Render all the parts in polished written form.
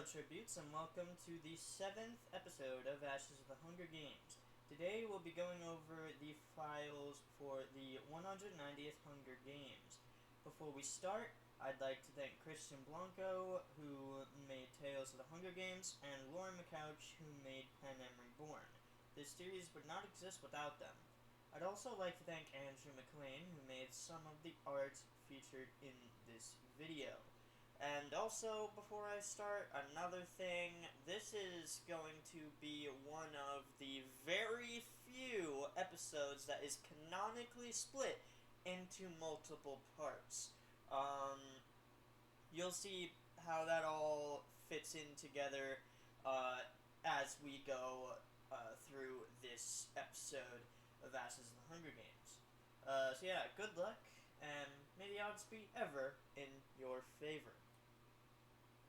Tributes, and welcome to the 7th episode of Ashes of the Hunger Games. Today we'll be going over the files for the 190th Hunger Games. Before we start, I'd like to thank Christian Blanco, who made Tales of the Hunger Games, and Lauren McCouch, who made Pen and Reborn. This series would not exist without them. I'd also like to thank Andrew McLean, who made some of the art featured in this video. And also, before I start, another thing, this is going to be one of the very few episodes that is canonically split into multiple parts. You'll see how that all fits in together as we go through this episode of Ashes of the Hunger Games. So yeah, good luck, and may the odds be ever in your favor.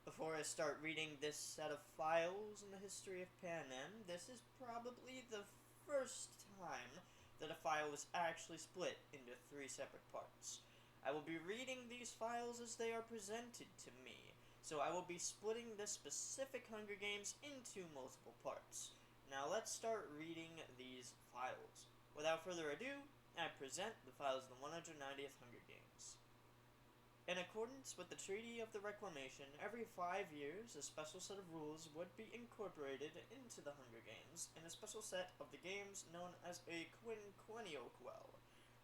Before I start reading this set of files in the history of Panem, this is probably the first time that a file was actually split into 3 separate parts. I will be reading these files as they are presented to me, so I will be splitting this specific Hunger Games into multiple parts. Now let's start reading these files. Without further ado, I present the files of the 190th Hunger Games. In accordance with the Treaty of the Reclamation, every 5 years a special set of rules would be incorporated into the Hunger Games in a special set of the games known as a Quinquennial Quell.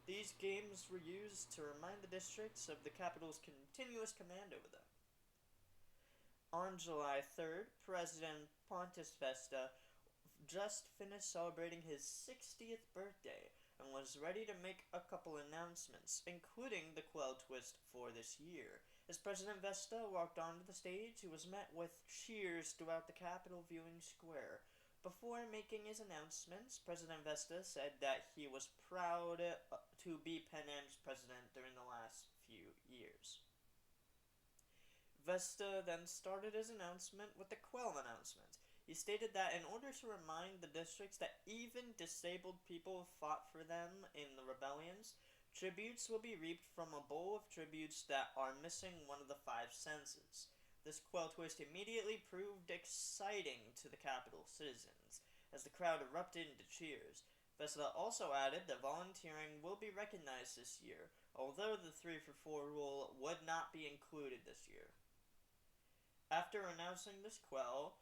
These games were used to remind the districts of the capital's continuous command over them. On July 3rd, President Pontus Vesta just finished celebrating his 60th birthday and was ready to make a couple announcements, including the Quell twist for this year. As President Vesta walked onto the stage, he was met with cheers throughout the Capitol viewing square. Before making his announcements, President Vesta said that he was proud to be Panem's president during the last few years. Vesta then started his announcement with the Quell announcement. He stated that in order to remind the districts that even disabled people fought for them in the rebellions, tributes will be reaped from a bowl of tributes that are missing one of the 5 senses. This Quell twist immediately proved exciting to the capital citizens, as the crowd erupted into cheers. Vesta also added that volunteering will be recognized this year, although the 3-for-4 rule would not be included this year. After announcing this Quell,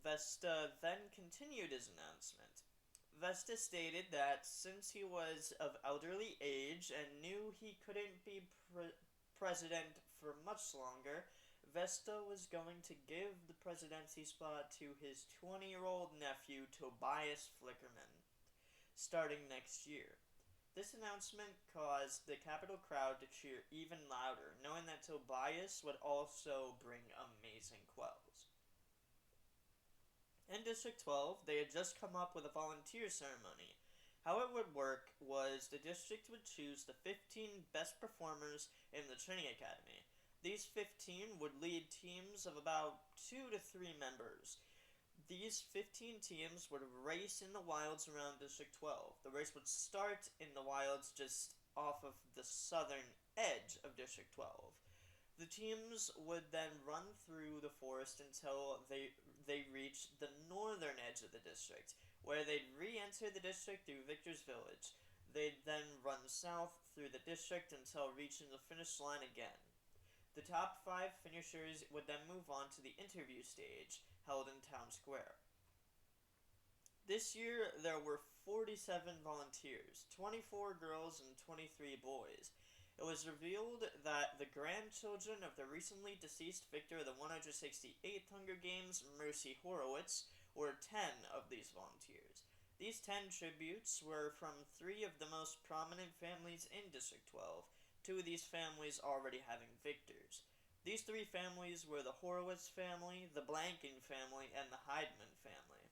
Vesta then continued his announcement. Vesta stated that since he was of elderly age and knew he couldn't be president for much longer, Vesta was going to give the presidency spot to his 20-year-old nephew Tobias Flickerman, starting next year. This announcement caused the Capitol crowd to cheer even louder, knowing that Tobias would also bring amazing quells. In District 12, they had just come up with a volunteer ceremony. How it would work was the district would choose the 15 best performers in the training academy. These 15 would lead teams of about 2 to 3 members. These 15 teams would race in the wilds around District 12. The race would start in the wilds just off of the southern edge of District 12. The teams would then run through the forest until they reached the northern edge of the district, where they'd re-enter the district through Victor's Village. They'd then run south through the district until reaching the finish line again. The top 5 finishers would then move on to the interview stage, held in Town Square. This year, there were 47 volunteers, 24 girls and 23 boys. It was revealed that the grandchildren of the recently deceased victor of the 168th Hunger Games, Mercy Horowitz, were 10 of these volunteers. These 10 tributes were from 3 of the most prominent families in District 12, 2 of these families already having victors. These 3 families were the Horowitz family, the Blanking family, and the Heidman family.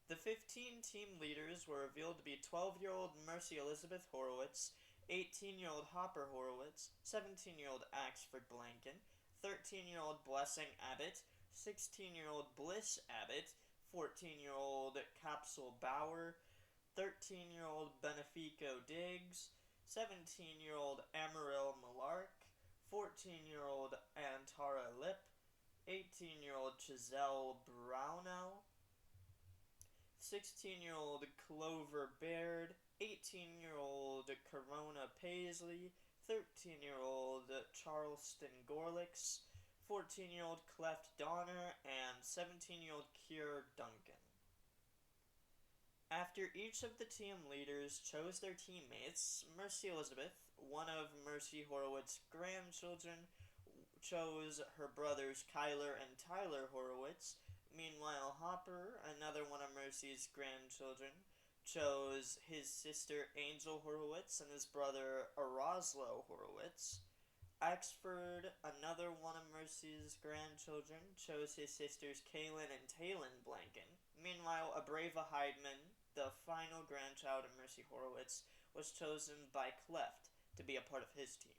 The 15 team leaders were revealed to be 12-year-old Mercy Elizabeth Horowitz, 18-year-old Hopper Horowitz, 17-year-old Axford Blanken, 13-year-old Blessing Abbott, 16-year-old Bliss Abbott, 14-year-old Capsule Bauer, 13-year-old Benefico Diggs, 17-year-old Amaryl Malark, 14-year-old Antara Lip, 18-year-old Giselle Brownell, 16-year-old Clover Baird, 18-year-old Corona Paisley, 13-year-old Charleston Gorlix, 14-year-old Cleft Donner, and 17-year-old Kier Duncan. After each of the team leaders chose their teammates, Mercy Elizabeth, one of Mercy Horowitz's grandchildren, chose her brothers Kyler and Tyler Horowitz. Meanwhile, Hopper, another one of Mercy's grandchildren, chose his sister Angel Horowitz and his brother Eraslo Horowitz. Axford, another one of Mercy's grandchildren, chose his sisters Kaylin and Talon Blanken. Meanwhile, Abreva Heidman, the final grandchild of Mercy Horowitz, was chosen by Cleft to be a part of his team.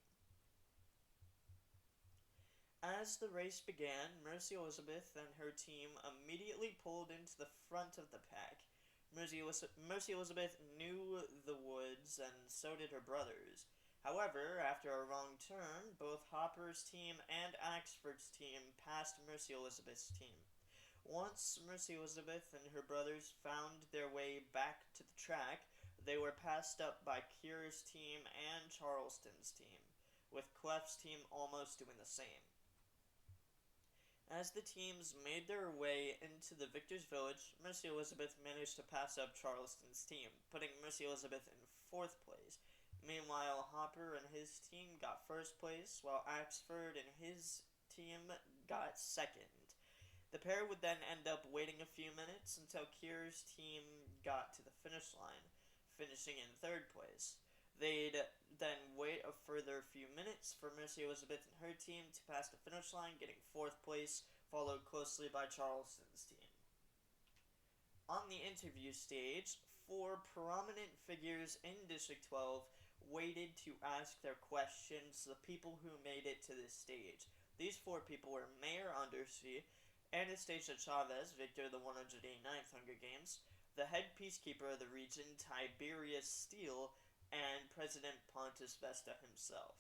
As the race began, Mercy Elizabeth and her team immediately pulled into the front of the pack. Mercy Elizabeth knew the woods, and so did her brothers. However, after a wrong turn, both Hopper's team and Axford's team passed Mercy Elizabeth's team. Once Mercy Elizabeth and her brothers found their way back to the track, they were passed up by Kier's team and Charleston's team, with Cleft's team almost doing the same. As the teams made their way into the victor's village, Mercy Elizabeth managed to pass up Charleston's team, putting Mercy Elizabeth in 4th place. Meanwhile, Hopper and his team got 1st place, while Axford and his team got 2nd. The pair would then end up waiting a few minutes until Kier's team got to the finish line, finishing in 3rd place. They'd then wait a further few minutes for Mercy Elizabeth and her team to pass the finish line, getting 4th place, followed closely by Charleston's team. On the interview stage, 4 prominent figures in District 12 waited to ask their questions to the people who made it to this stage. These 4 people were Mayor Undersea, Anastasia Chavez, victor of the 189th Hunger Games, the head peacekeeper of the region, Tiberius Steele, and President Pontus Vesta himself.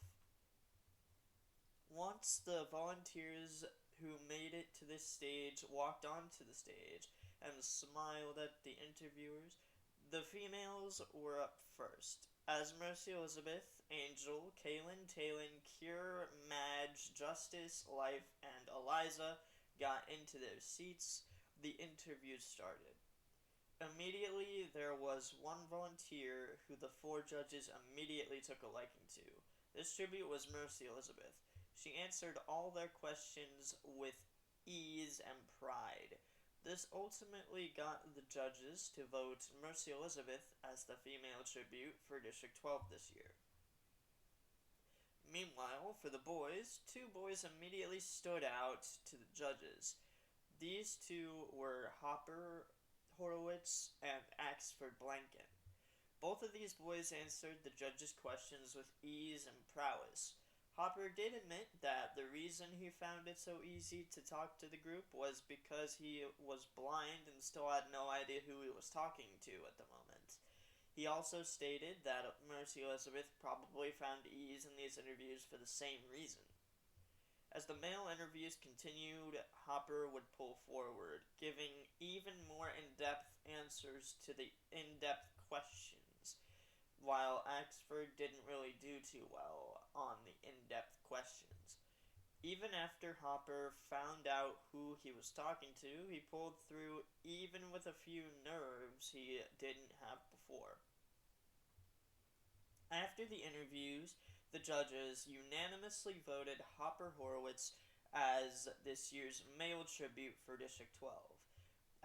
Once the volunteers who made it to this stage walked onto the stage and smiled at the interviewers, the females were up first. As Mercy Elizabeth, Angel, Kaylin, Talon, Kier, Madge, Justice, Life, and Eliza got into their seats, the interview started. Immediately, there was one volunteer who the 4 judges immediately took a liking to. This tribute was Mercy Elizabeth. She answered all their questions with ease and pride. This ultimately got the judges to vote Mercy Elizabeth as the female tribute for District 12 this year. Meanwhile, for the boys, 2 boys immediately stood out to the judges. These 2 were Hopper Horowitz and Axford Blanken. Both of these boys answered the judges' questions with ease and prowess. Hopper did admit that the reason he found it so easy to talk to the group was because he was blind and still had no idea who he was talking to at the moment. He also stated that Mercy Elizabeth probably found ease in these interviews for the same reason. As the male interviews continued, Hopper would pull forward, giving even more in-depth answers to the in-depth questions, while Axford didn't really do too well on the in-depth questions. Even after Hopper found out who he was talking to, he pulled through even with a few nerves he didn't have before. After the interviews, the judges unanimously voted Hopper Horowitz as this year's male tribute for District 12.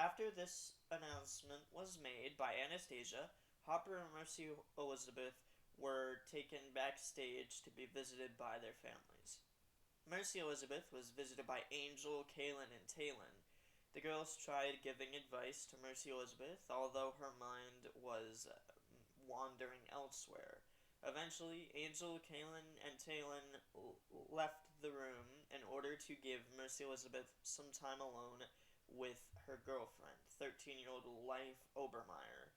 After this announcement was made by Anastasia, Hopper and Mercy Elizabeth were taken backstage to be visited by their families. Mercy Elizabeth was visited by Angel, Kaylin, and Talon. The girls tried giving advice to Mercy Elizabeth, although her mind was wandering elsewhere. Eventually, Angel, Kaylin, and Talon left the room in order to give Mercy Elizabeth some time alone with her girlfriend, 13-year-old Life Obermeyer.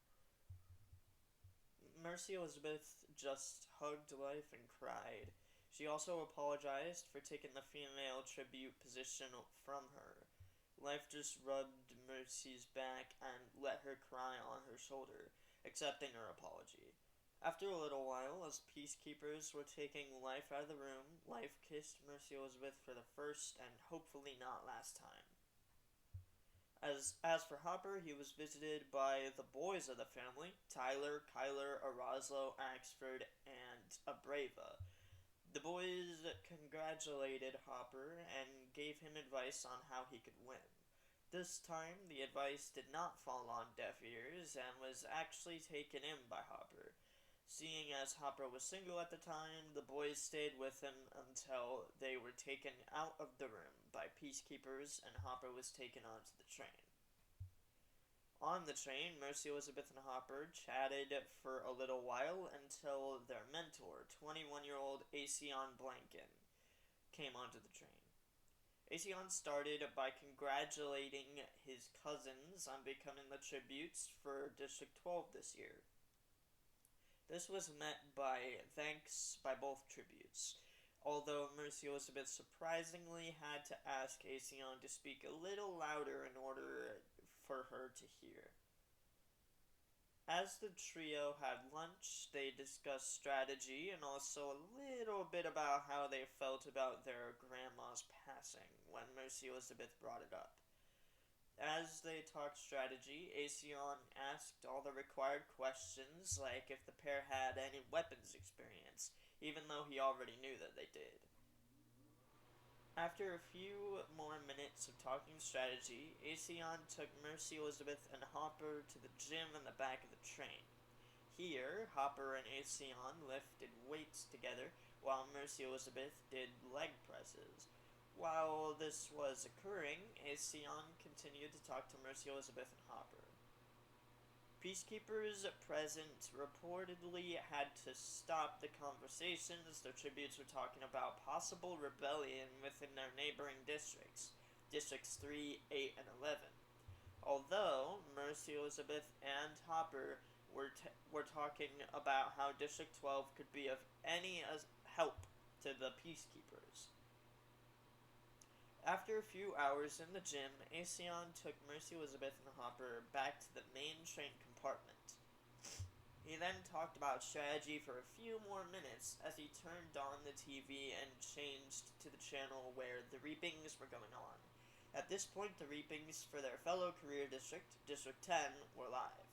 Mercy Elizabeth just hugged Life and cried. She also apologized for taking the female tribute position from her. Life just rubbed Mercy's back and let her cry on her shoulder, accepting her apology. After a little while, as peacekeepers were taking Life out of the room, Life kissed Mercy Elizabeth for the first and hopefully not last time. As for Hopper, he was visited by the boys of the family, Tyler, Kyler, Eraslo, Axford, and Abreva. The boys congratulated Hopper and gave him advice on how he could win. This time, the advice did not fall on deaf ears and was actually taken in by Hopper. Seeing as Hopper was single at the time, the boys stayed with him until they were taken out of the room by peacekeepers and Hopper was taken onto the train. On the train, Mercy Elizabeth and Hopper chatted for a little while until their mentor, 21-year-old Asion Blanken, came onto the train. Asion started by congratulating his cousins on becoming the tributes for District 12 this year. This was met by thanks by both tributes, although Mercy Elizabeth surprisingly had to ask Asion to speak a little louder in order for her to hear. As the trio had lunch, they discussed strategy and also a little bit about how they felt about their grandma's passing when Mercy Elizabeth brought it up. As they talked strategy, Asion asked all the required questions, like if the pair had any weapons experience, even though he already knew that they did. After a few more minutes of talking strategy, Asion took Mercy Elizabeth and Hopper to the gym in the back of the train. Here, Hopper and Asion lifted weights together, while Mercy Elizabeth did leg presses. While this was occurring, Asion continued to talk to Mercy Elizabeth and Hopper. Peacekeepers present reportedly had to stop the conversation as their tributes were talking about possible rebellion within their neighboring districts, Districts 3, 8, and 11. Although Mercy Elizabeth and Hopper were talking about how District 12 could be of any help to the peacekeepers. After a few hours in the gym, Asion took Mercy Elizabeth and Hopper back to the main train compartment. He then talked about strategy for a few more minutes as he turned on the TV and changed to the channel where the reapings were going on. At this point, the reapings for their fellow career district, District 10, were live.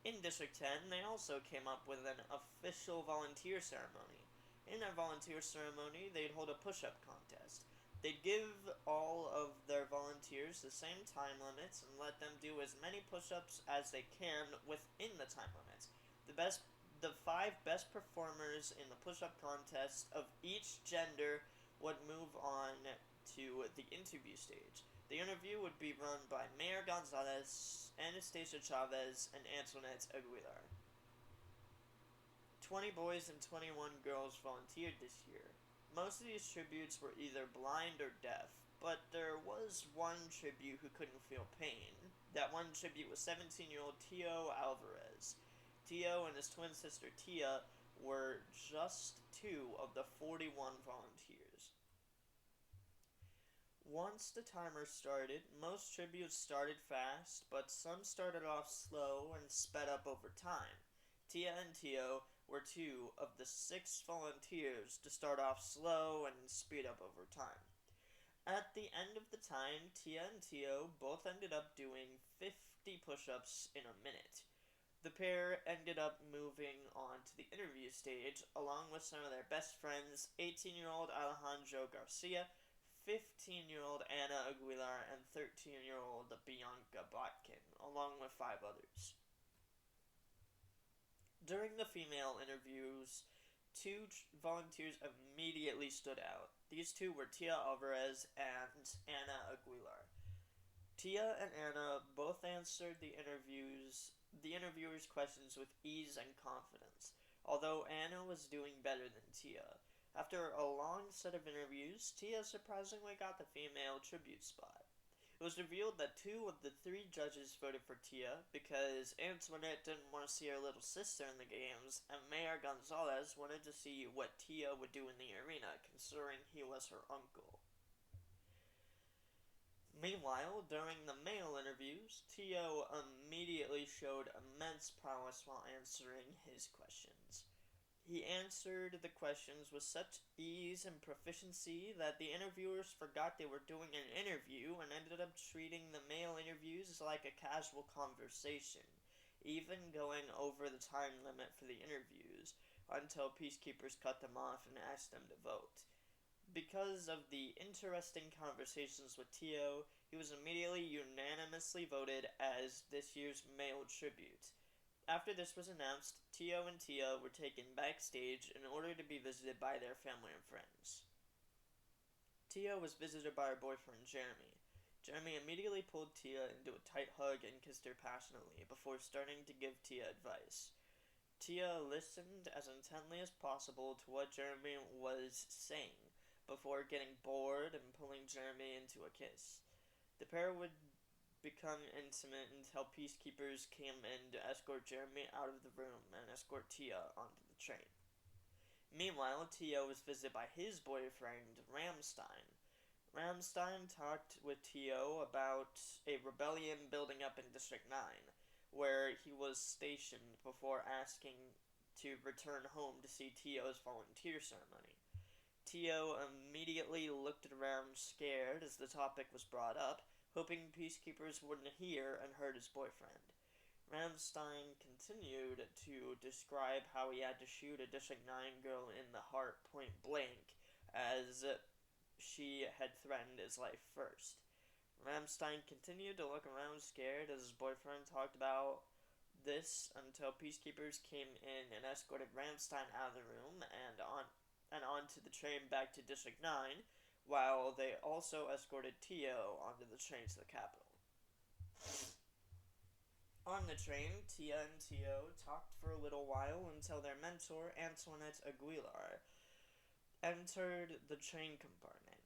In District 10, they also came up with an official volunteer ceremony. In their volunteer ceremony, they'd hold a push-up contest. They'd give all of their volunteers the same time limits and let them do as many push-ups as they can within the time limits. The 5 best performers in the push-up contest of each gender would move on to the interview stage. The interview would be run by Mayor Gonzalez, Anastasia Chavez, and Antoinette Aguilar. 20 boys and 21 girls volunteered this year. Most of these tributes were either blind or deaf, but there was one tribute who couldn't feel pain. That one tribute was 17-year-old Tio Alvarez. Tio and his twin sister Tia were just 2 of the 41 volunteers. Once the timer started, most tributes started fast, but some started off slow and sped up over time. Tia and Tio were 2 of the 6 volunteers to start off slow and speed up over time. At the end of the time, Tia and Tio both ended up doing 50 push-ups in a minute. The pair ended up moving on to the interview stage, along with some of their best friends, 18-year-old Alejandro Garcia, 15-year-old Ana Aguilar, and 13-year-old Bianca Botkin, along with 5 others. During the female interviews, 2 volunteers immediately stood out. These 2 were Tia Alvarez and Ana Aguilar. Tia and Ana both answered the interviewers' questions with ease and confidence, although Ana was doing better than Tia. After a long set of interviews, Tia surprisingly got the female tribute spot. It was revealed that two of the three judges voted for Tia because Antoinette didn't want to see her little sister in the games, and Mayor Gonzalez wanted to see what Tia would do in the arena, considering he was her uncle. Meanwhile, during the male interviews, Tio immediately showed immense prowess while answering his questions. He answered the questions with such ease and proficiency that the interviewers forgot they were doing an interview and ended up treating the male interviews like a casual conversation, even going over the time limit for the interviews until peacekeepers cut them off and asked them to vote. Because of the interesting conversations with Tio, he was immediately unanimously voted as this year's male tribute. After this was announced, Tio and Tia were taken backstage in order to be visited by their family and friends. Tia was visited by her boyfriend Jeremy. Jeremy immediately pulled Tia into a tight hug and kissed her passionately before starting to give Tia advice. Tia listened as intently as possible to what Jeremy was saying before getting bored and pulling Jeremy into a kiss. The pair would become intimate until peacekeepers came in to escort Jeremy out of the room and escort Tia onto the train. Meanwhile, Tia was visited by his boyfriend, Ramstein. Ramstein talked with Tio about a rebellion building up in District 9, where he was stationed before asking to return home to see Tio's volunteer ceremony. Tio immediately looked around scared as the topic was brought up, hoping peacekeepers wouldn't hear and hurt his boyfriend. Ramstein continued to describe how he had to shoot a District 9 girl in the heart point blank, as she had threatened his life first. Ramstein continued to look around scared as his boyfriend talked about this until peacekeepers came in and escorted Ramstein out of the room and onto the train back to District 9, while they also escorted Tio onto the train to the capital. On the train, Tia and Tio talked for a little while until their mentor, Antoinette Aguilar, entered the train compartment.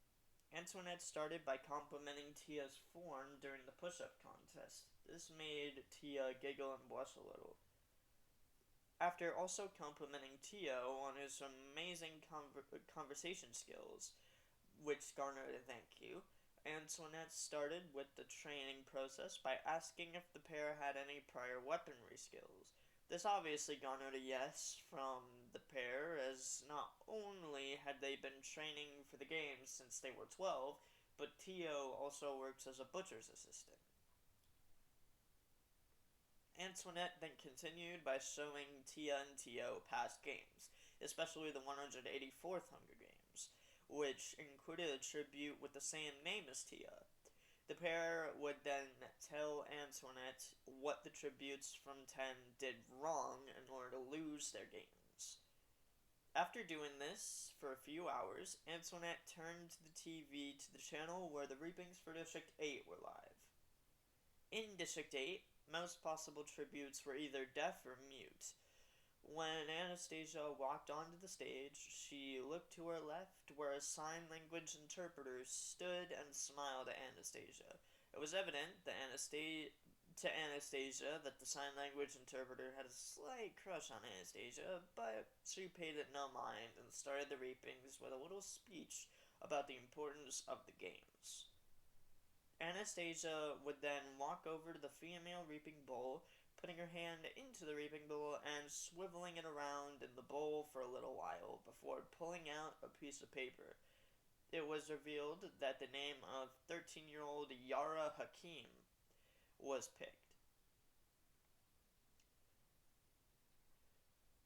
Antoinette started by complimenting Tia's form during the push-up contest. This made Tia giggle and blush a little. After also complimenting Tio on his amazing conversation skills, which garnered a thank you, Antoinette started with the training process by asking if the pair had any prior weaponry skills. This obviously garnered a yes from the pair, as not only had they been training for the games since they were 12, but Tio also works as a butcher's assistant. Antoinette then continued by showing Tia and Tio past games, especially the 184th Hunger Games, which included a tribute with the same name as Tia. The pair would then tell Antoinette what the tributes from 10 did wrong in order to lose their games. After doing this for a few hours, Antoinette turned the TV to the channel where the reapings for District 8 were live. In District 8, most possible tributes were either deaf or mute. When Anastasia walked onto the stage, she looked to her left where a sign language interpreter stood and smiled at Anastasia. It was evident to Anastasia that the sign language interpreter had a slight crush on Anastasia, but she paid it no mind and started the reapings with a little speech about the importance of the games. Anastasia would then walk over to the female reaping bowl, putting her hand into the reaping bowl and swiveling it around in the bowl for a little while before pulling out a piece of paper. It was revealed that the name of 13-year-old Yara Hakim was picked.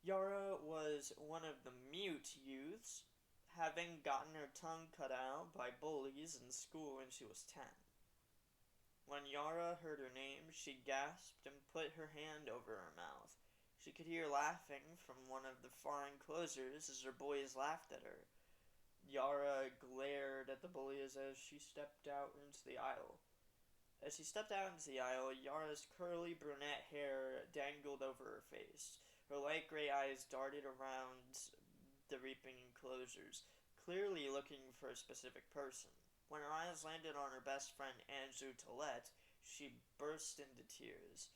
Yara was one of the mute youths, having gotten her tongue cut out by bullies in school when she was 10. When Yara heard her name, she gasped and put her hand over her mouth. She could hear laughing from one of the far enclosures as her boys laughed at her. Yara glared at the bullies as she stepped out into the aisle. As she stepped out into the aisle, Yara's curly brunette hair dangled over her face. Her light gray eyes darted around the reaping enclosures, clearly looking for a specific person. When her eyes landed on her best friend Andrew Tollett, she burst into tears.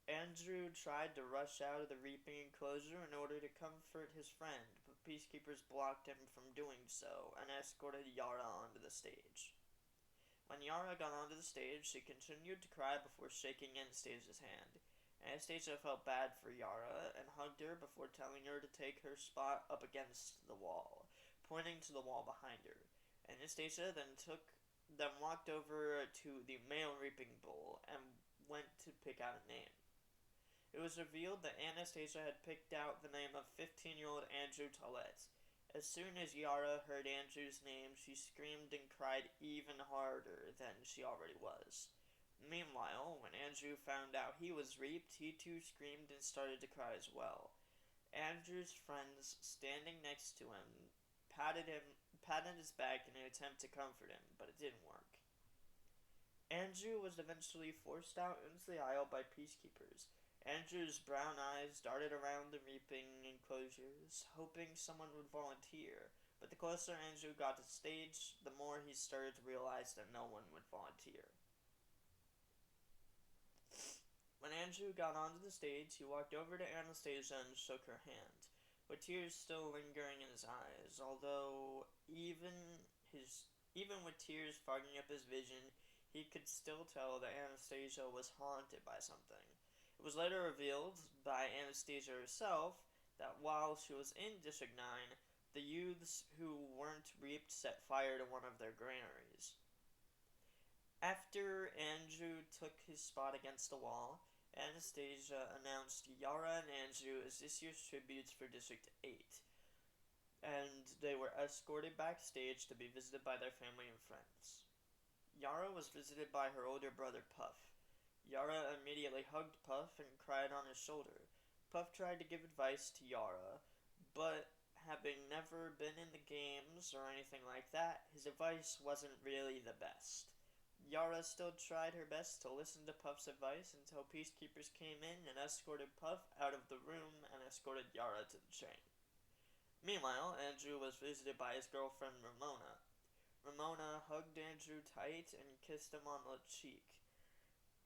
Andrew tried to rush out of the reaping enclosure in order to comfort his friend, but peacekeepers blocked him from doing so and escorted Yara onto the stage. When Yara got onto the stage, she continued to cry before shaking Anastasia's hand. Anastasia felt bad for Yara and hugged her before telling her to take her spot up against the wall, pointing to the wall behind her. Anastasia then walked over to the male reaping bull and went to pick out a name. It was revealed that Anastasia had picked out the name of 15-year-old Andrew Tollett. As soon as Yara heard Andrew's name, she screamed and cried even harder than she already was. Meanwhile, when Andrew found out he was reaped, he too screamed and started to cry as well. Andrew's friends, standing next to him, patted his back in an attempt to comfort him, but it didn't work. Andrew was eventually forced out into the aisle by peacekeepers. Andrew's brown eyes darted around the reaping enclosures, hoping someone would volunteer, but the closer Andrew got to the stage, the more he started to realize that no one would volunteer. When Andrew got onto the stage, he walked over to Anastasia and shook her hand, with tears still lingering in his eyes, although even with tears fogging up his vision, he could still tell that Anastasia was haunted by something. It was later revealed by Anastasia herself that while she was in District 9, the youths who weren't reaped set fire to one of their granaries. After Andrew took his spot against the wall, Anastasia announced Yara and Andrew as this year's tributes for District 8, and they were escorted backstage to be visited by their family and friends. Yara was visited by her older brother Puff. Yara immediately hugged Puff and cried on his shoulder. Puff tried to give advice to Yara, but having never been in the games or anything like that, his advice wasn't really the best. Yara still tried her best to listen to Puff's advice until peacekeepers came in and escorted Puff out of the room and escorted Yara to the train. Meanwhile, Andrew was visited by his girlfriend Ramona. Ramona hugged Andrew tight and kissed him on the cheek.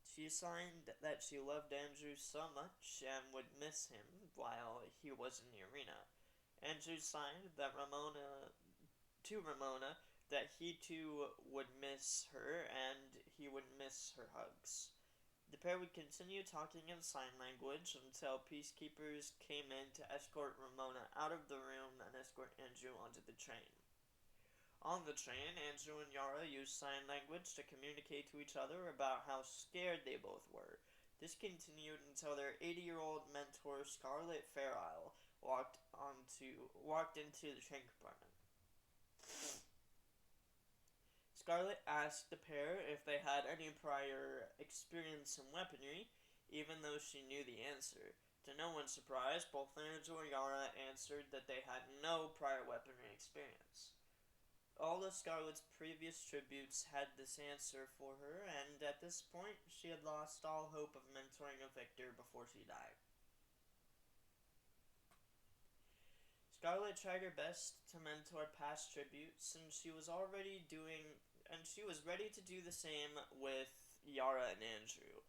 She signed that she loved Andrew so much and would miss him while he was in the arena. Andrew signed that Ramona that he too would miss her and he would miss her hugs. The pair would continue talking in sign language until peacekeepers came in to escort Ramona out of the room and escort Andrew onto the train. On the train, Andrew and Yara used sign language to communicate to each other about how scared they both were. This continued until their 80-year-old mentor Scarlett Fairisle walked into the train compartment. Scarlett asked the pair if they had any prior experience in weaponry, even though she knew the answer. To no one's surprise, both Andrew and Yara answered that they had no prior weaponry experience. All of Scarlett's previous tributes had this answer for her, and at this point, she had lost all hope of mentoring a victor before she died. Scarlett tried her best to mentor past tributes, and she was ready to do the same with Yara and Andrew.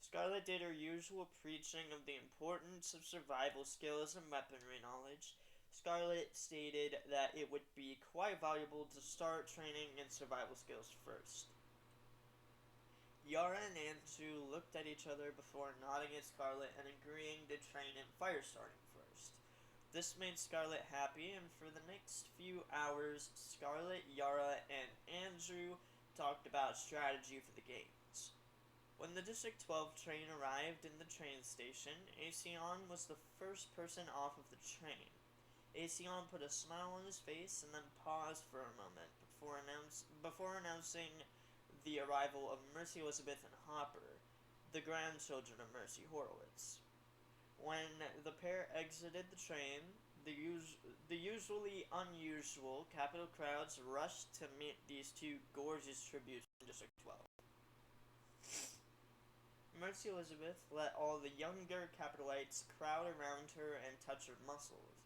Scarlett did her usual preaching of the importance of survival skills and weaponry knowledge. Scarlett stated that it would be quite valuable to start training in survival skills first. Yara and Andrew looked at each other before nodding at Scarlett and agreeing to train in fire starting first. This made Scarlett happy, and for the next few hours, Scarlett, Yara, and Andrew talked about strategy for the games. When the District 12 train arrived in the train station, Aesion was the first person off of the train. Aesion put a smile on his face and then paused for a moment before announcing the arrival of Mercy Elizabeth and Hopper, the grandchildren of Mercy Horowitz. When the pair exited the train, the usually unusual Capitol crowds rushed to meet these two gorgeous tributes from District 12. Mercy Elizabeth let all the younger Capitolites crowd around her and touch her muscles.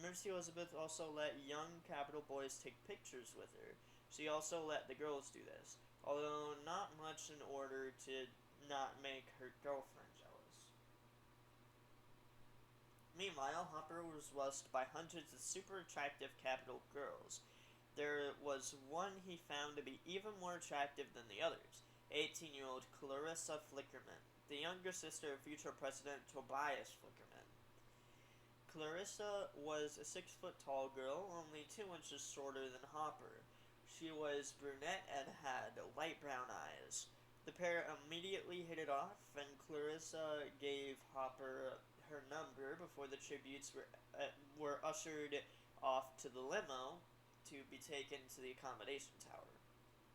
Mercy Elizabeth also let young Capitol boys take pictures with her. She also let the girls do this, although not much in order to not make her girlfriend jealous. Meanwhile, Hopper was rushed by hundreds of super attractive capital girls. There was one he found to be even more attractive than the others, 18-year-old Clarissa Flickerman, the younger sister of future President Tobias Flickerman. Clarissa was a 6 foot tall girl, only 2 inches shorter than Hopper. She was brunette and had light brown eyes. The pair immediately hit it off, and Clarissa gave Hopper her number before the tributes were ushered off to the limo to be taken to the accommodation tower.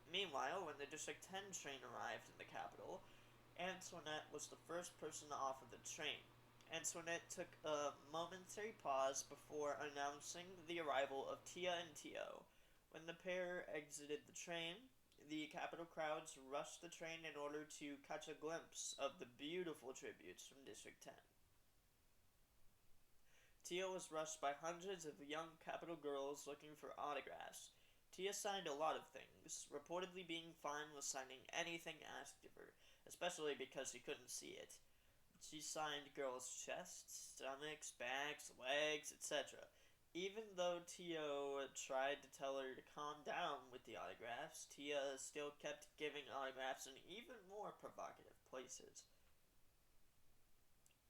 Meanwhile, when the District 10 train arrived in the capital, Antoinette was the first person off of the train. Antoinette took a momentary pause before announcing the arrival of Tia and Tio. When the pair exited the train, the capital crowds rushed the train in order to catch a glimpse of the beautiful tributes from District 10. Tia was rushed by hundreds of young capital girls looking for autographs. Tia signed a lot of things, reportedly being fine with signing anything asked of her, especially because she couldn't see it. She signed girls' chests, stomachs, backs, legs, etc. Even though Tio tried to tell her to calm down with the autographs, Tia still kept giving autographs in even more provocative places.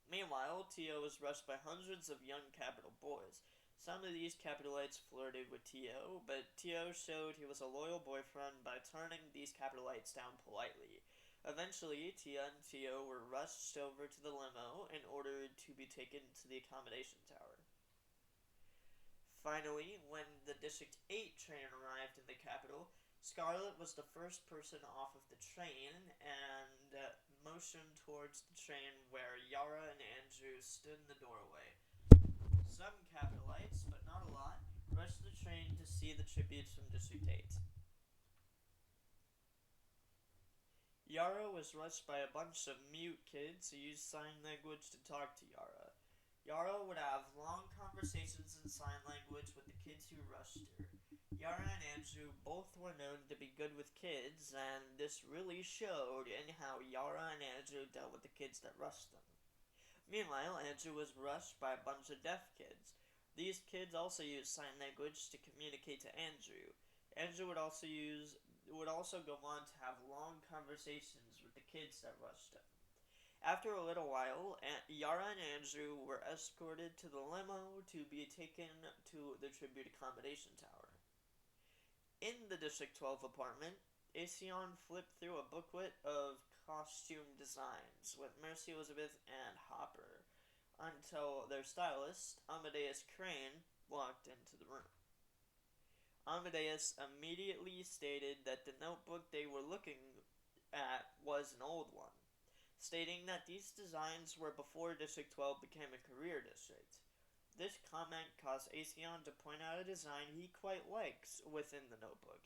Meanwhile, Tio was rushed by hundreds of young capital boys. Some of these capitalites flirted with Tio, but Tio showed he was a loyal boyfriend by turning these capitalites down politely. Eventually, Tia and Tio were rushed over to the limo in order to be taken to the accommodation tower. Finally, when the District 8 train arrived in the capital, Scarlett was the first person off of the train and motioned towards the train where Yara and Andrew stood in the doorway. Some capitalites, but not a lot, rushed the train to see the tributes from District 8. Yara was rushed by a bunch of mute kids who used sign language to talk to Yara. Yara would have long conversations in sign language with the kids who rushed her. Yara and Andrew both were known to be good with kids, and this really showed in how Yara and Andrew dealt with the kids that rushed them. Meanwhile, Andrew was rushed by a bunch of deaf kids. These kids also used sign language to communicate to Andrew. Andrew would also go on to have long conversations with the kids that rushed him. After a little while, Yara and Andrew were escorted to the limo to be taken to the tribute accommodation tower. In the District 12 apartment, Asion flipped through a booklet of costume designs with Mercy Elizabeth and Hopper until their stylist, Amadeus Crane, walked into the room. Amadeus immediately stated that the notebook they were looking at was an old one, stating that these designs were before District 12 became a career district. This comment caused Asion to point out a design he quite likes within the notebook.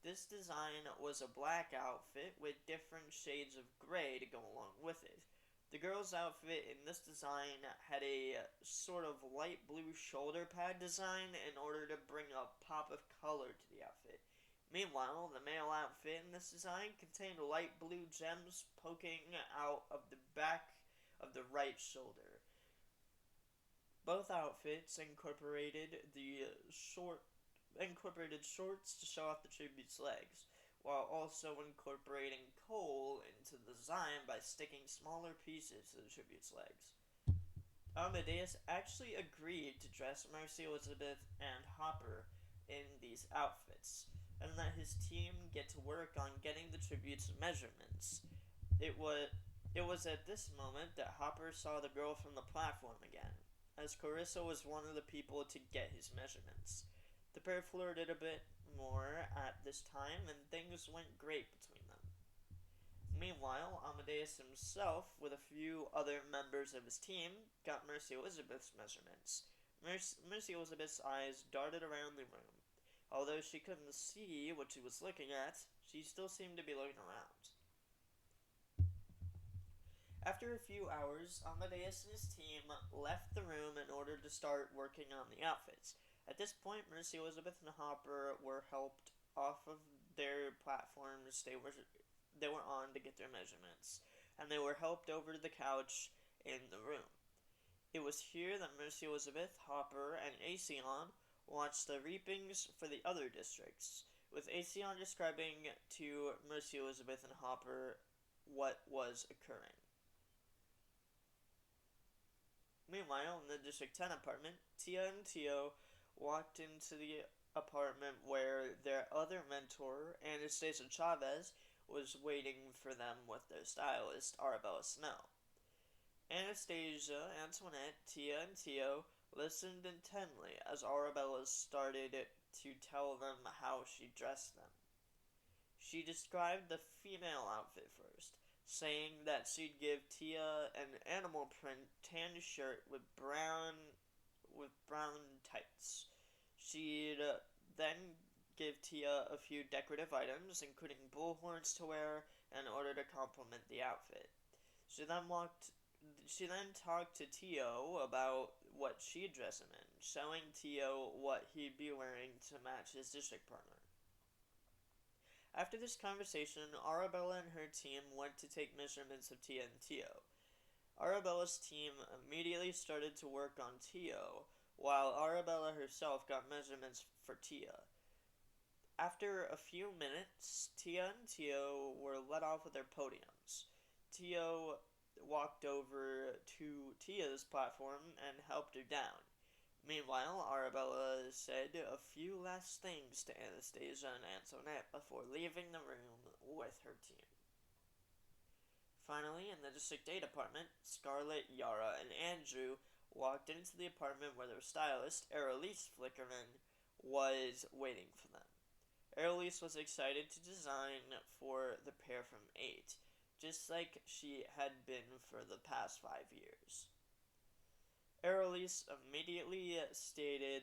This design was a black outfit with different shades of gray to go along with it. The girl's outfit in this design had a sort of light blue shoulder pad design in order to bring a pop of color to the outfit. Meanwhile, the male outfit in this design contained light blue gems poking out of the back of the right shoulder. Both outfits incorporated shorts to show off the tribute's legs, while also incorporating coal into the design by sticking smaller pieces to the tribute's legs. Amadeus actually agreed to dress Mercy Elizabeth and Hopper in these outfits, and let his team get to work on getting the tribute's measurements. It was at this moment that Hopper saw the girl from the platform again, as Clarissa was one of the people to get his measurements. The pair flirted a bit more at this time, and things went great between them. Meanwhile, Amadeus himself, with a few other members of his team, got Mercy Elizabeth's measurements. Mercy Elizabeth's eyes darted around the room. Although she couldn't see what she was looking at, she still seemed to be looking around. After a few hours, Amadeus and his team left the room in order to start working on the outfits. At this point, Mercy Elizabeth and Hopper were helped off of their platforms they were on to get their measurements, and they were helped over to the couch in the room. It was here that Mercy Elizabeth, Hopper, and Aeson watched the reapings for the other districts, with Aeson describing to Mercy Elizabeth and Hopper what was occurring. Meanwhile, in the District 10 apartment, Tia and Tio walked into the apartment where their other mentor, Anastasia Chavez, was waiting for them with their stylist, Arabella Snow. Anastasia, Antoinette, Tia, and Tio listened intently as Arabella started to tell them how she dressed them. She described the female outfit first, saying that she'd give Tia an animal print tan shirt with brown tights. She'd then give Tia a few decorative items, including bullhorns to wear, in order to complement the outfit. She then talked to Tio about what she'd dress him in, showing Tio what he'd be wearing to match his district partner. After this conversation, Arabella and her team went to take measurements of Tia and Tio. Arabella's team immediately started to work on Tio, while Arabella herself got measurements for Tia. After a few minutes, Tia and Tio were let off of their podiums. Tio walked over to Tia's platform and helped her down. Meanwhile, Arabella said a few last things to Anastasia and Antoinette before leaving the room with her team. Finally, in the District 8 apartment, Scarlett, Yara, and Andrew walked into the apartment where their stylist, Aerolise Flickerman, was waiting for them. Aerolise was excited to design for the pair from 8, just like she had been for the past 5 years. Aerolise immediately started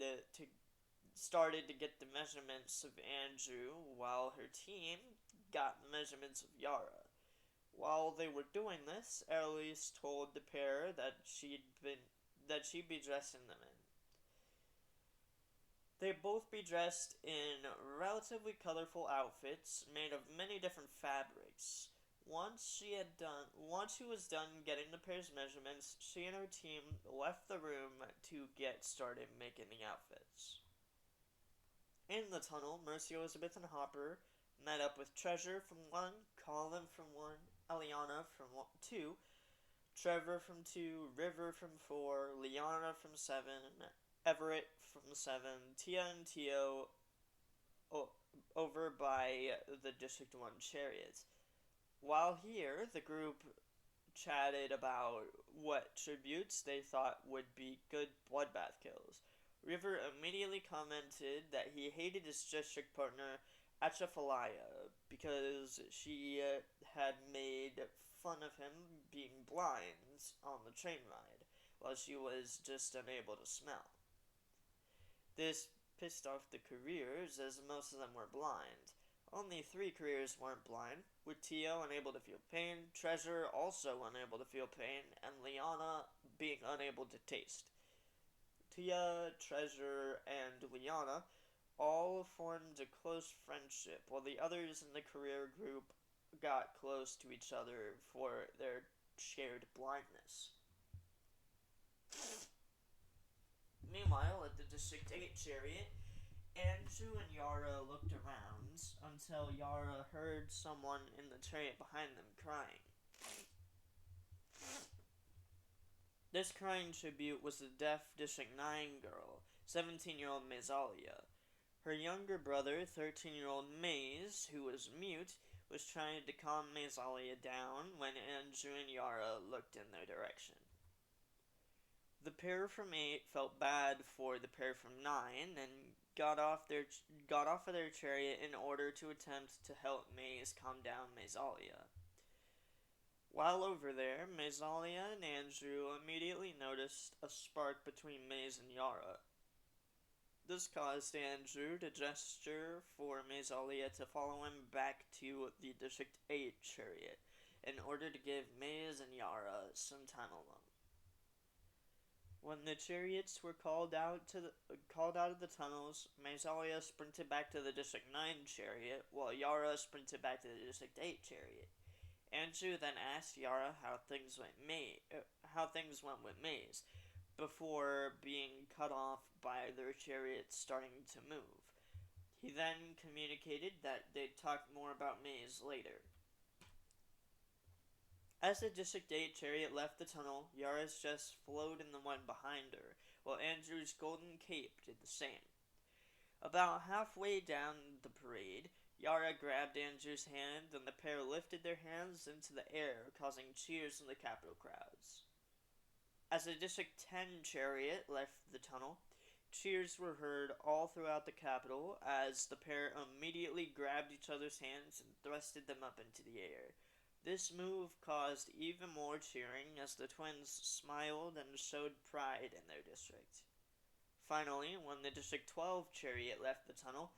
to get the measurements of Andrew, while her team got the measurements of Yara. While they were doing this, Aerolise told the pair that she'd be dressing them in. They'd both be dressed in relatively colorful outfits made of many different fabrics. Once she was done getting the pair's measurements, she and her team left the room to get started making the outfits. In the tunnel, Mercy Elizabeth and Hopper met up with Treasure from 1, Colin from 1, Eliana from 2, Trevor from 2, River from 4, Liana from 7, Everett from 7, Tia and Tio over by the District 1 chariot. While here, the group chatted about what tributes they thought would be good bloodbath kills. River immediately commented that he hated his district partner, Atchafalaya, because she had made fun of him being blind on the train ride, while she was just unable to smell. This pissed off the careers, as most of them were blind. Only 3 careers weren't blind, with Tio unable to feel pain, Treasure also unable to feel pain, and Liana being unable to taste. Tia, Treasure, and Liana all formed a close friendship, while the others in the career group got close to each other for their shared blindness. Meanwhile, at the District 8 chariot, Andrew and Yara looked around until Yara heard someone in the chariot behind them crying. This crying tribute was the deaf District 9 girl, 17-year-old Mazalia. Her younger brother, 13-year-old Maze, who was mute, was trying to calm Mazalia down when Andrew and Yara looked in their direction. The pair from 8 felt bad for the pair from 9 and got off of their chariot in order to attempt to help Maze calm down Mazalia. While over there, Mazalia and Andrew immediately noticed a spark between Maze and Yara. This caused Andrew to gesture for Mazalia to follow him back to the District 8 chariot in order to give Maze and Yara some time alone. When the chariots were called out of the tunnels, Maesalia sprinted back to the District 9 chariot, while Yara sprinted back to the District 8 chariot. Andrew then asked Yara how things went with Maze, before being cut off by their chariots starting to move. He then communicated that they'd talk more about Maze later. As the District 8 chariot left the tunnel, Yara's just flowed in the one behind her, while Andrew's golden cape did the same. About halfway down the parade, Yara grabbed Andrew's hand, and the pair lifted their hands into the air, causing cheers in the Capitol crowds. As the District 10 chariot left the tunnel, cheers were heard all throughout the Capitol as the pair immediately grabbed each other's hands and thrusted them up into the air. This move caused even more cheering as the twins smiled and showed pride in their district. Finally, when the District 12 chariot left the tunnel,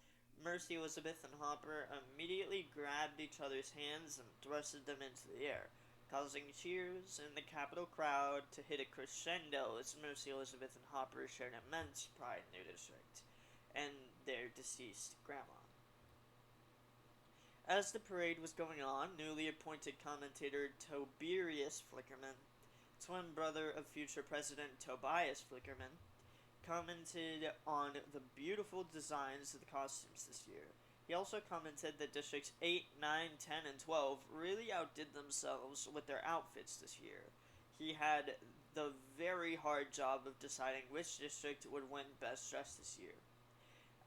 Mercy, Elizabeth, and Hopper immediately grabbed each other's hands and thrusted them into the air, causing cheers in the Capitol crowd to hit a crescendo as Mercy, Elizabeth, and Hopper shared immense pride in their district and their deceased grandma. As the parade was going on, newly appointed commentator Toberius Flickerman, twin brother of future President Tobias Flickerman, commented on the beautiful designs of the costumes this year. He also commented that Districts 8, 9, 10, and 12 really outdid themselves with their outfits this year. He had the very hard job of deciding which district would win Best Dressed this year.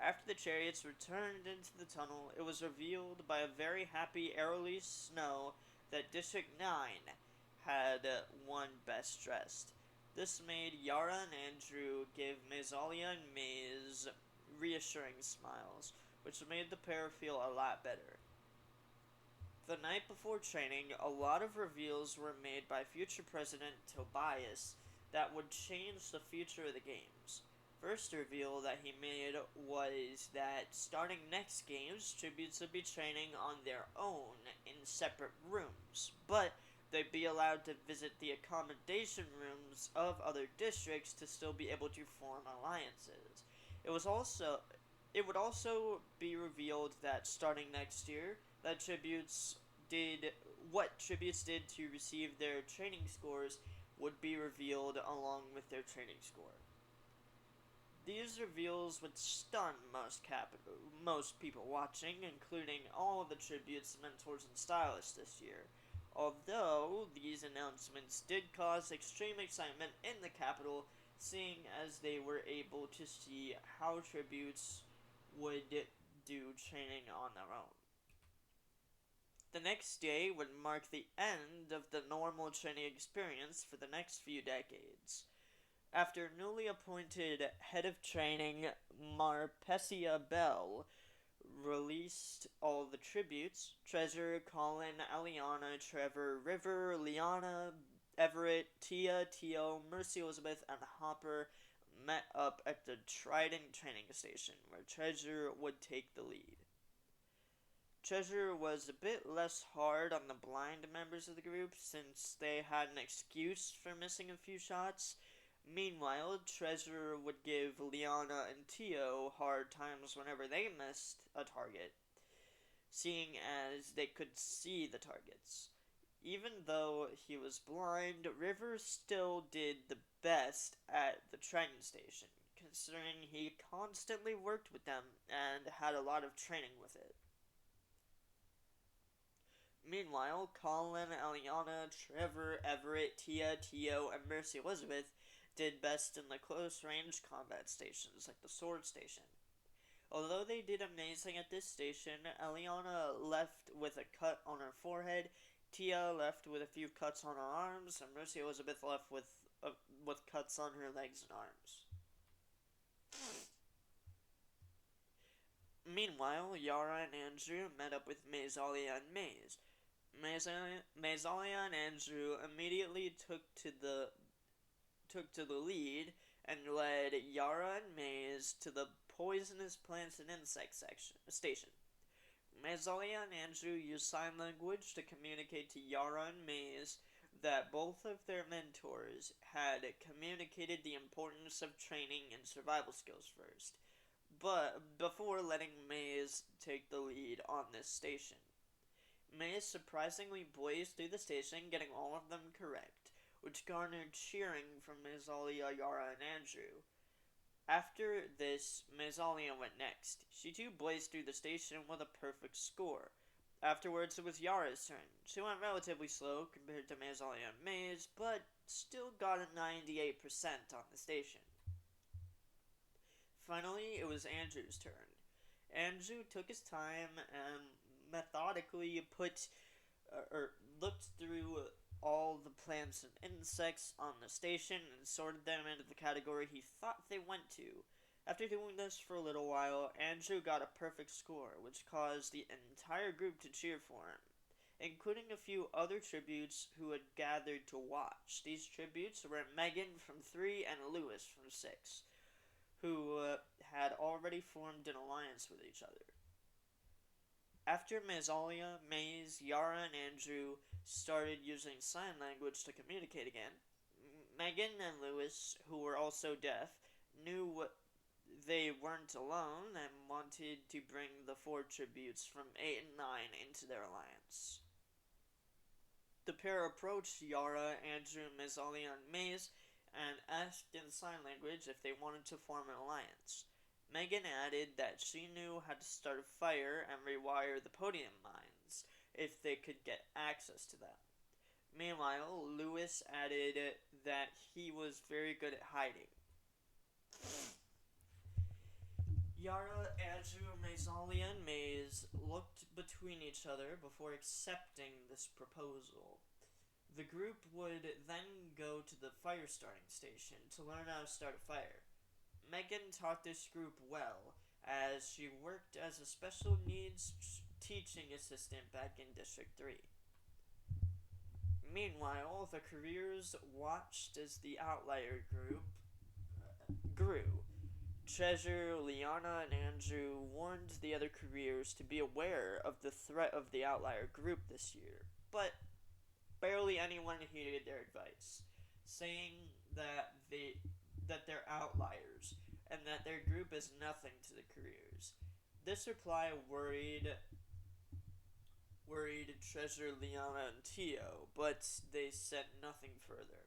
After the chariots returned into the tunnel, it was revealed by a very happy Airly Snow that District 9 had won Best Dressed. This made Yara and Andrew give Maesalia and Maze reassuring smiles, which made the pair feel a lot better. The night before training, a lot of reveals were made by future President Tobias that would change the future of the games. First reveal that he made was that starting next games, tributes would be training on their own in separate rooms, but they'd be allowed to visit the accommodation rooms of other districts to still be able to form alliances. It would also be revealed that starting next year, that what tributes did to receive their training scores would be revealed along with their training score. These reveals would stun most people watching, including all of the tributes, mentors, and stylists this year. Although these announcements did cause extreme excitement in the Capitol, seeing as they were able to see how tributes would do training on their own. The next day would mark the end of the normal training experience for the next few decades. After newly appointed head of training Marpesia Bell released all the tributes, Treasure, Colin, Eliana, Trevor, River, Liana, Everett, Tia, Tio, Mercy, Elizabeth, and Hopper met up at the Trident training station, where Treasure would take the lead. Treasure was a bit less hard on the blind members of the group since they had an excuse for missing a few shots. Meanwhile, Treasure would give Liana and Tio hard times whenever they missed a target, seeing as they could see the targets. Even though he was blind, River still did the best at the training station, considering he constantly worked with them and had a lot of training with it. Meanwhile, Colin, Eliana, Trevor, Everett, Tia, Tio, and Mercy Elizabeth did best in the close-range combat stations, like the sword station. Although they did amazing at this station, Eliana left with a cut on her forehead, Tia left with a few cuts on her arms, and Mercy Elizabeth left with cuts on her legs and arms. Meanwhile, Yara and Andrew met up with Maesalia and Maze. Maesalia and Andrew immediately took to the lead and led Yara and Maze to the poisonous plants and insects station. Maesalia and Andrew used sign language to communicate to Yara and Maze that both of their mentors had communicated the importance of training and survival skills first, but before letting Maze take the lead on this station. Maze surprisingly blazed through the station, getting all of them correct, which garnered cheering from Mazalia, Yara, and Andrew. After this, Mazalia went next. She too blazed through the station with a perfect score. Afterwards, it was Yara's turn. She went relatively slow compared to Mazalia and Maze, but still got a 98% on the station. Finally, it was Andrew's turn. Andrew took his time and methodically looked through all the plants and insects on the station and sorted them into the category he thought they went to. After doing this for a little while, Andrew got a perfect score, which caused the entire group to cheer for him, including a few other tributes who had gathered to watch. These tributes were Megan from 3 and Lewis from 6, who had already formed an alliance with each other. After Mazalia, Maze, Yara, and Andrew started using sign language to communicate again, Megan and Lewis, who were also deaf, knew they weren't alone and wanted to bring the 4 tributes from 8 and 9 into their alliance. The pair approached Yara, Andrew, Mazalia, and Maze and asked in sign language if they wanted to form an alliance. Megan added that she knew how to start a fire and rewire the podium mines if they could get access to them. Meanwhile, Lewis added that he was very good at hiding. Yara, Andrew, Mazalia, and Maze looked between each other before accepting this proposal. The group would then go to the fire starting station to learn how to start a fire. Megan taught this group well, as she worked as a special needs teaching assistant back in District 3. Meanwhile, the careers watched as the Outlier group grew. Treasure, Liana, and Andrew warned the other careers to be aware of the threat of the Outlier group this year, but barely anyone heeded their advice, saying that they're outliers and that their group is nothing to the careers. This reply worried Treasure, Liana, and Tio, but they said nothing further.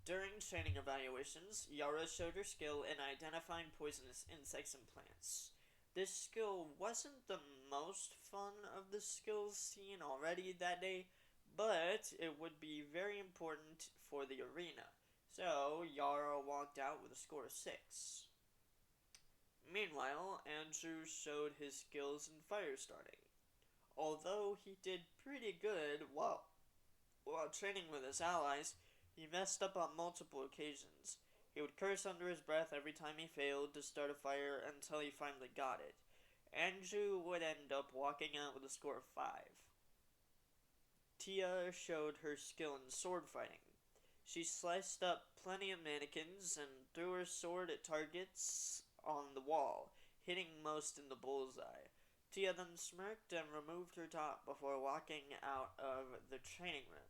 During training evaluations, Yara showed her skill in identifying poisonous insects and plants. This skill wasn't the most fun of the skills seen already that day, but it would be very important for the arena, so Yara walked out with a score of 6. Meanwhile, Andrew showed his skills in fire starting. Although he did pretty good while training with his allies, he messed up on multiple occasions. He would curse under his breath every time he failed to start a fire until he finally got it. Andrew would end up walking out with a score of 5. Tia showed her skill in sword fighting. She sliced up plenty of mannequins and threw her sword at targets on the wall, hitting most in the bullseye. Tia then smirked and removed her top before walking out of the training room.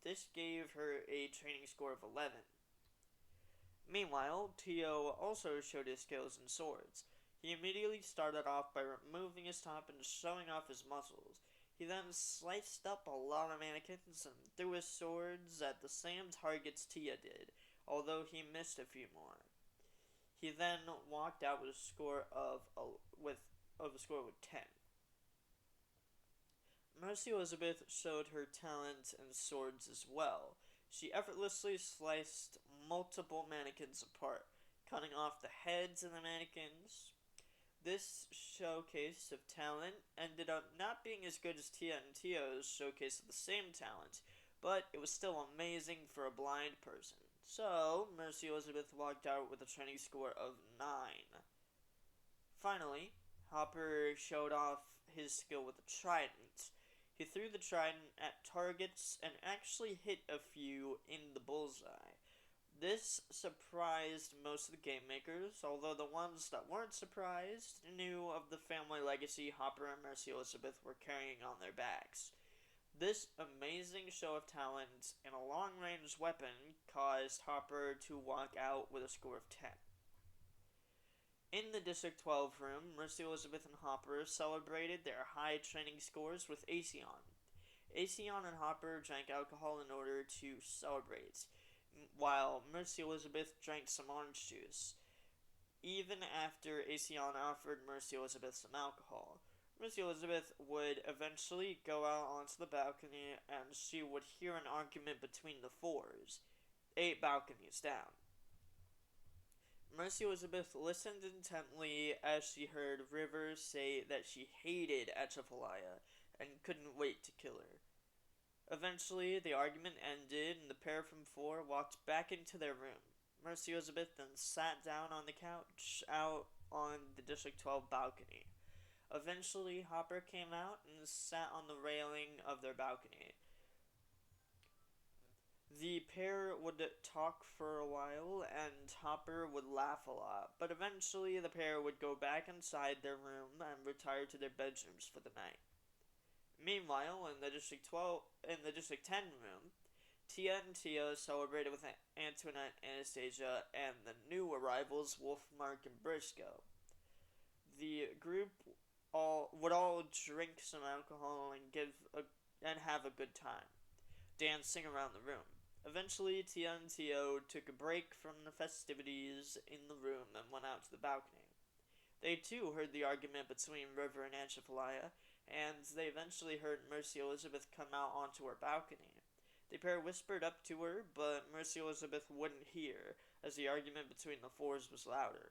This gave her a training score of 11. Meanwhile, Tio also showed his skills in swords. He immediately started off by removing his top and showing off his muscles. He then sliced up a lot of mannequins and threw his swords at the same targets Tia did, although he missed a few more. He then walked out with a score of 10. Mercy Elizabeth showed her talent in swords as well. She effortlessly sliced multiple mannequins apart, cutting off the heads of the mannequins. This showcase of talent ended up not being as good as Tia and Tio's showcase of the same talent, but it was still amazing for a blind person. So, Mercy Elizabeth walked out with a training score of 9. Finally, Hopper showed off his skill with a trident. He threw the trident at targets and actually hit a few in the bullseye. This surprised most of the game makers, although the ones that weren't surprised knew of the family legacy Hopper and Mercy Elizabeth were carrying on their backs. This amazing show of talent and a long-range weapon caused Hopper to walk out with a score of 10. In the District 12 room, Mercy Elizabeth and Hopper celebrated their high training scores with Aeson. Aeson and Hopper drank alcohol in order to celebrate, while Mercy Elizabeth drank some orange juice. Even after Aeson offered Mercy Elizabeth some alcohol, Mercy Elizabeth would eventually go out onto the balcony and she would hear an argument between the fours, 8 balconies down. Mercy Elizabeth listened intently as she heard River say that she hated Atchafalaya and couldn't wait to kill her. Eventually, the argument ended and the pair from 4 walked back into their room. Mercy Elizabeth then sat down on the couch out on the District 12 balcony. Eventually, Hopper came out and sat on the railing of their balcony. The pair would talk for a while, and Hopper would laugh a lot, but eventually the pair would go back inside their room and retire to their bedrooms for the night. Meanwhile, in the District 10 room, Tia and Tia celebrated with Antoinette, Anastasia, and the new arrivals Wolfmark and Briscoe. The group would all drink some alcohol and have a good time, dancing around the room. Eventually, Tia and Tio took a break from the festivities in the room and went out to the balcony. They too heard the argument between River and Atchafalaya, and they eventually heard Mercy Elizabeth come out onto her balcony. The pair whispered up to her, but Mercy Elizabeth wouldn't hear, as the argument between the fours was louder.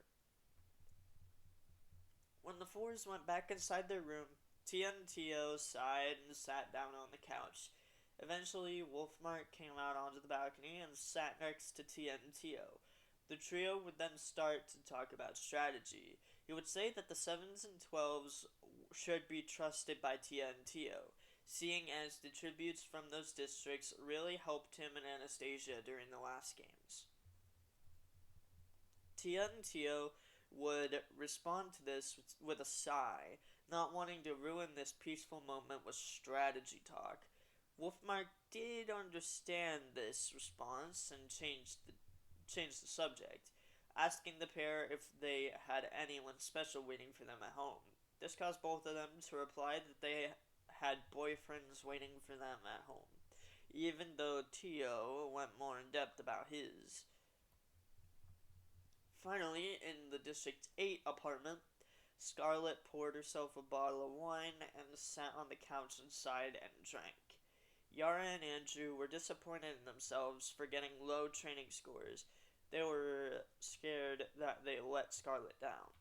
When the fours went back inside their room, Tia and Tio sighed and sat down on the couch. Eventually, Wolfmark came out onto the balcony and sat next to Tia and Tio. The trio would then start to talk about strategy. He would say that the 7s and 12s should be trusted by Tia and Tio, seeing as the tributes from those districts really helped him and Anastasia during the last games. Tia and Tio would respond to this with a sigh, not wanting to ruin this peaceful moment with strategy talk. Wolfmark did understand this response and changed the subject, asking the pair if they had anyone special waiting for them at home. This caused both of them to reply that they had boyfriends waiting for them at home, even though Tio went more in depth about his. Finally, in the District 8 apartment, Scarlett poured herself a bottle of wine and sat on the couch inside and drank. Yara and Andrew were disappointed in themselves for getting low training scores. They were scared that they let Scarlett down.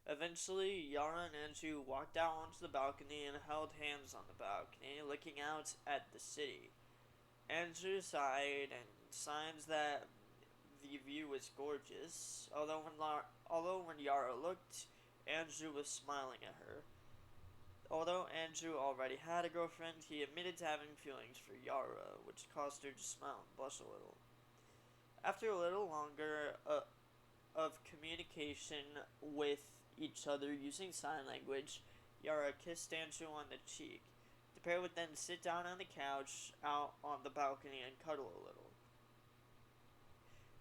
Eventually, Yara and Andrew walked out onto the balcony and held hands on the balcony, looking out at the city. Andrew sighed and signs that the view was gorgeous, although when Yara looked, Andrew was smiling at her. Although Andrew already had a girlfriend, he admitted to having feelings for Yara, which caused her to smile and blush a little. After a little longer of communication with each other using sign language, Yara kissed Andrew on the cheek. The pair would then sit down on the couch out on the balcony and cuddle a little.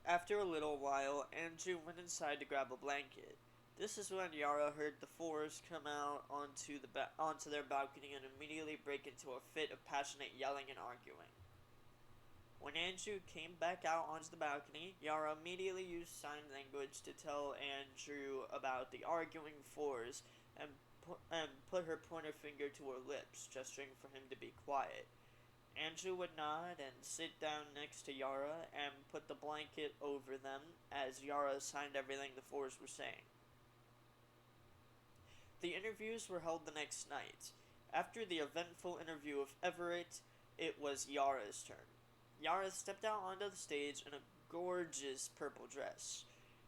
After a little while, Andrew went inside to grab a blanket. This is when Yara heard the fours come out onto their balcony and immediately break into a fit of passionate yelling and arguing. When Andrew came back out onto the balcony, Yara immediately used sign language to tell Andrew about the arguing fours and put her pointer finger to her lips, gesturing for him to be quiet. Andrew would nod and sit down next to Yara and put the blanket over them as Yara signed everything the fours were saying. The interviews were held the next night. After the eventful interview of Everett, it was Yara's turn. Yara stepped out onto the stage in a gorgeous purple dress.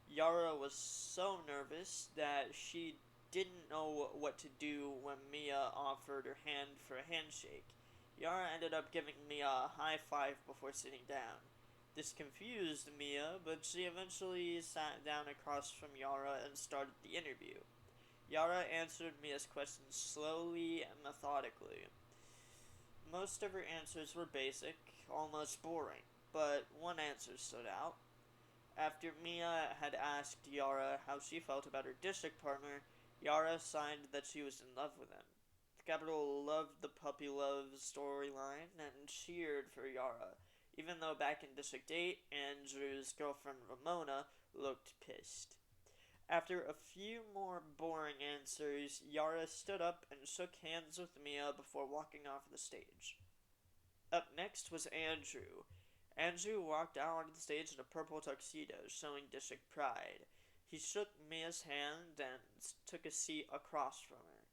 Yara was so nervous that she didn't know what to do when Mia offered her hand for a handshake. Yara ended up giving Mia a high five before sitting down. This confused Mia, but she eventually sat down across from Yara and started the interview. Yara answered Mia's questions slowly and methodically. Most of her answers were basic, almost boring, but one answer stood out. After Mia had asked Yara how she felt about her district partner, Yara signed that she was in love with him. The capital loved the puppy love storyline and cheered for Yara, even though back in District 8, Andrew's girlfriend Ramona looked pissed. After a few more boring answers, Yara stood up and shook hands with Mia before walking off the stage. Up next was Andrew. Andrew walked out onto the stage in a purple tuxedo, showing district pride. He shook Mia's hand and took a seat across from her.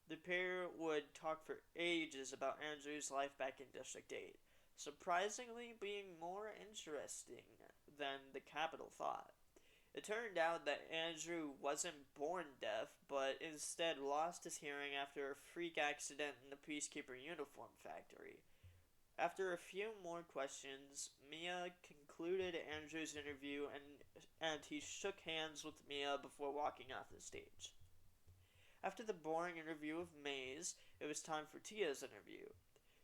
The pair would talk for ages about Andrew's life back in District 8, surprisingly being more interesting than the capital thought. It turned out that Andrew wasn't born deaf, but instead lost his hearing after a freak accident in the Peacekeeper uniform factory. After a few more questions, Mia concluded Andrew's interview and he shook hands with Mia before walking off the stage. After the boring interview of Maze, it was time for Tia's interview.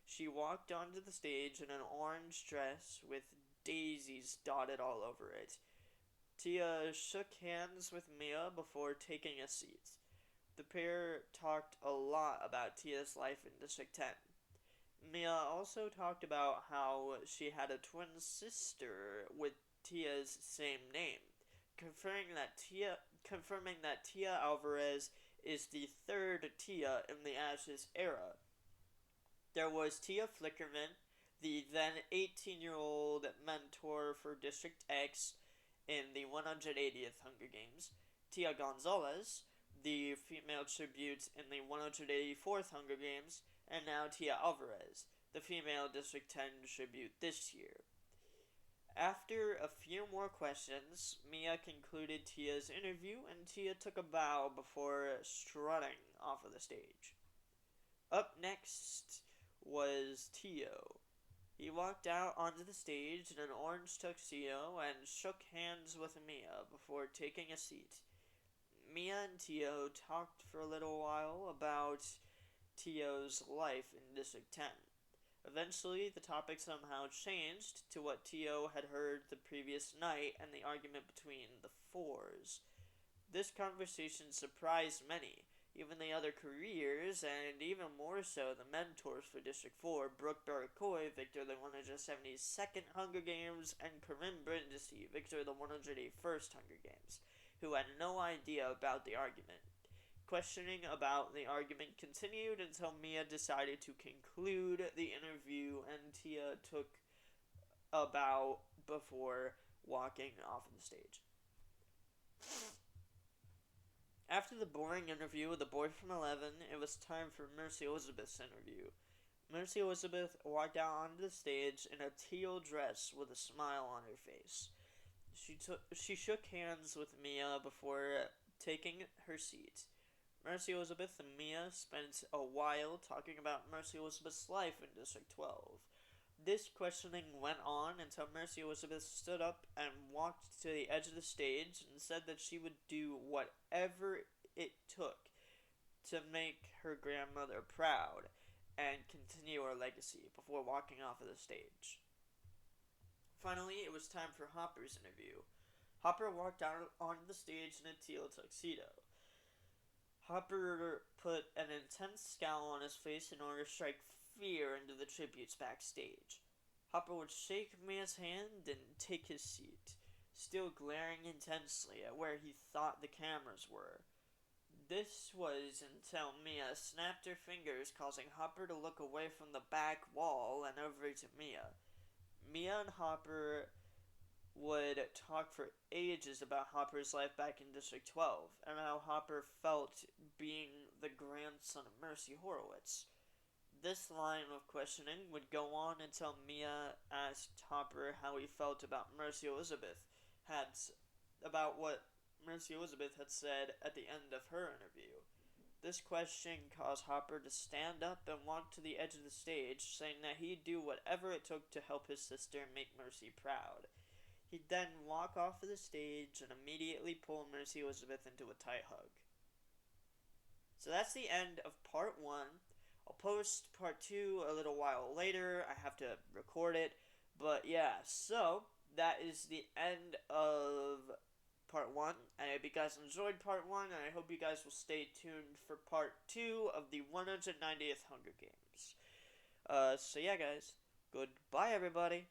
She walked onto the stage in an orange dress with daisies dotted all over it. Tia shook hands with Mia before taking a seat. The pair talked a lot about Tia's life in District 10. Mia also talked about how she had a twin sister with Tia's same name, confirming that Tia Alvarez is the third Tia in the Ashes era. There was Tia Flickerman, the then 18-year-old mentor for District X in the 180th Hunger Games, Tia Gonzalez, the female tribute in the 184th Hunger Games, and now Tia Alvarez, the female District 10 tribute this year. After a few more questions, Mia concluded Tia's interview and Tia took a bow before strutting off of the stage. Up next was Tio. He walked out onto the stage in an orange tuxedo and shook hands with Mia before taking a seat. Mia and Tio talked for a little while about Tio's life in District 10. Eventually, the topic somehow changed to what Tio had heard the previous night and the argument between the Fours. This conversation surprised many, even the other careers, and even more so the mentors for District 4, Brooke Barakoy, victor of the 172nd Hunger Games, and Corinne Brindisi, victor of the 181st Hunger Games, who had no idea about the argument. Questioning about the argument continued until Mia decided to conclude the interview and Tia took a bow before walking off of the stage. After the boring interview with the boy from 11, it was time for Mercy Elizabeth's interview. Mercy Elizabeth walked out onto the stage in a teal dress with a smile on her face. She shook hands with Mia before taking her seat. Mercy Elizabeth and Mia spent a while talking about Mercy Elizabeth's life in District 12. This questioning went on until Mercy Elizabeth stood up and walked to the edge of the stage and said that she would do whatever it took to make her grandmother proud and continue her legacy before walking off of the stage. Finally, it was time for Hopper's interview. Hopper walked out onto the stage in a teal tuxedo. Hopper put an intense scowl on his face in order to strike fear into the tributes backstage. Hopper would shake Mia's hand and take his seat, still glaring intensely at where he thought the cameras were. This was until Mia snapped her fingers, causing Hopper to look away from the back wall and over to Mia. Mia and Hopper would talk for ages about Hopper's life back in District 12 and how Hopper felt being the grandson of Mercy Horowitz. This line of questioning would go on until Mia asked Hopper how he felt about what Mercy Elizabeth had said at the end of her interview. This question caused Hopper to stand up and walk to the edge of the stage, saying that he'd do whatever it took to help his sister make Mercy proud. He'd then walk off of the stage and immediately pull Mercy Elizabeth into a tight hug. So that's the end of part 1. I'll post part 2 a little while later. I have to record it. But yeah, so that is the end of part 1. I hope you guys enjoyed part 1, and I hope you guys will stay tuned for part 2 of the 190th Hunger Games. So yeah, guys. Goodbye, everybody.